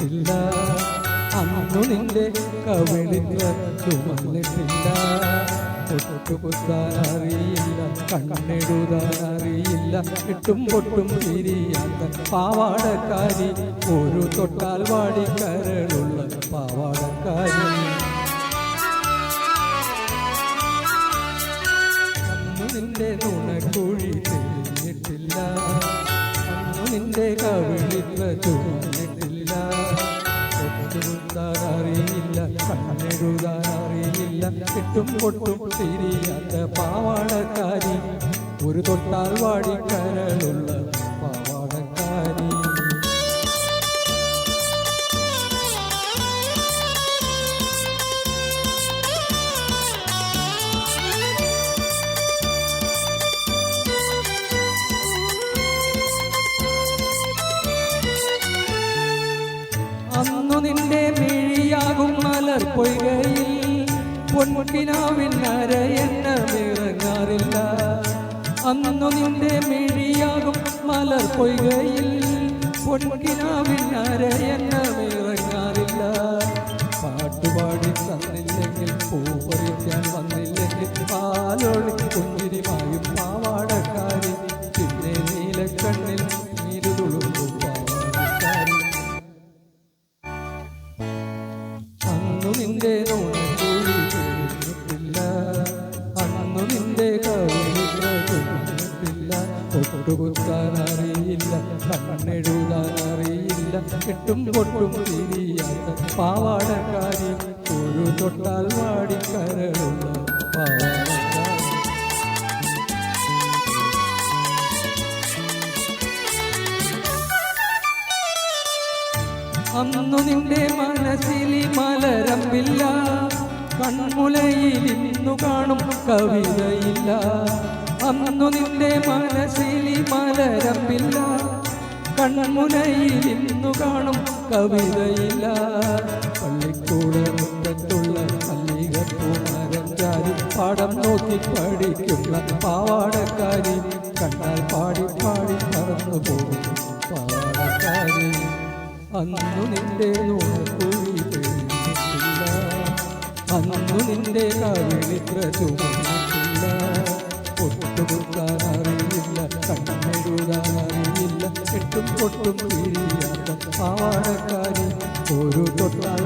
ചുമന്നിട്ടില്ല, അന്നു നിന്റെ കവിളിൽ ചുമന്നിട്ടില്ല. പൊട്ടുകുത്താൻ അറിയില്ല, കണ്ണെഴുതാൻ അറിയില്ല, ഇട്ടും പൊട്ടും തിരിയാത്ത പാവാടക്കാരി, ഒരു തൊട്ടാൽ വാടിക്കരളുള്ള പാവാടക്കാരി. അന്നു നിന്റെ നുണക്കുഴി തെളിഞ്ഞിട്ടില്ല, അന്നു നിന്റെ കവിളിൽ ചുമന്നിട്ടില്ല. പൊട്ടുകുത്താൻ അറിയില്ല, കണ്ണെഴുതാൻ അറിയില്ല, ഇട്ടും പൊട്ടും തിരിയാത്ത പാവാടക്കാരി, ഒരു തൊട്ടാൽ വാടിക്കരളുള്ള പാവാടക്കാരി. അന്നു നിന്റെ മിഴിയാകും മലർ പൊയ്കയിൽ പൊൻകിനാവിനരയെണ്ണമിറങ്ങാറില്ല, അന്നു നിന്റെ മിഴിയാകും മലർ പൊയ്കയിൽ പൊൻകിനാവിനരയെണ്ണമിറങ്ങാറില്ല. പാട്ടുപാടി തന്നില്ലെങ്കിൽ, പൂവറിക്കാൻ വന്നില്ലെങ്കിൽ, പാലൊളി പുഞ്ചിരിമായും പാവാടക്കാരി, പിന്നെ നീലക്കണ്ണിൽ നീരുതുളുമ്പും പാവാടക്കാരി. അന്നു നിന്റെ നുണക്കുഴി തെളിഞ്ഞിട്ടില്ല, അന്നു നിന്റെ കവിളിൽ ചുമന്നിട്ടില്ല. പൊട്ടുകുത്താൻ അറിയില്ല, കണ്ണെഴുതാൻ അറിയില്ല, ഇട്ടും പൊട്ടും തിരിയാത്ത പാവാടക്കാരി, ഒരു തൊട്ടാൽ വാടിക്കരളുള്ള പാവാടക്കാരി. അന്നു നിന്റെ മനസ്സിൽ മലരമ്പില്ല, കൺമുലയിൽ ഇന്നു കാണും കവിതയില്ല. അന്നു നിന്റെ മനസ്സിൽ മലരമ്പില്ല, കൺമുലയിൽ ഇന്നു കാണും കവിതയില്ല. പള്ളിക്കൂട മുറ്റത്തുള്ള മല്ലികപ്പൂമരം ചാരി, പാടം നോക്കി പഠിക്കുന്ന പാവാടക്കാരി, കണ്ടാൽ പാടി പാടി പറന്നു പോകും പാവാടക്കാരി. അന്നു നിന്റെ നുണക്കുഴി തെളിഞ്ഞിട്ടില്ല, അന്നു നിന്റെ കവിളിൽ ചുമന്നിട്ടില്ല. പൊട്ടുകുത്താൻ അറിയില്ല, കണ്ണെഴുതാൻ അറിയില്ല, ഇട്ടും പൊട്ടും തിരിയാത്ത പാവാടക്കാരി, ഒരു തൊട്ടാൽ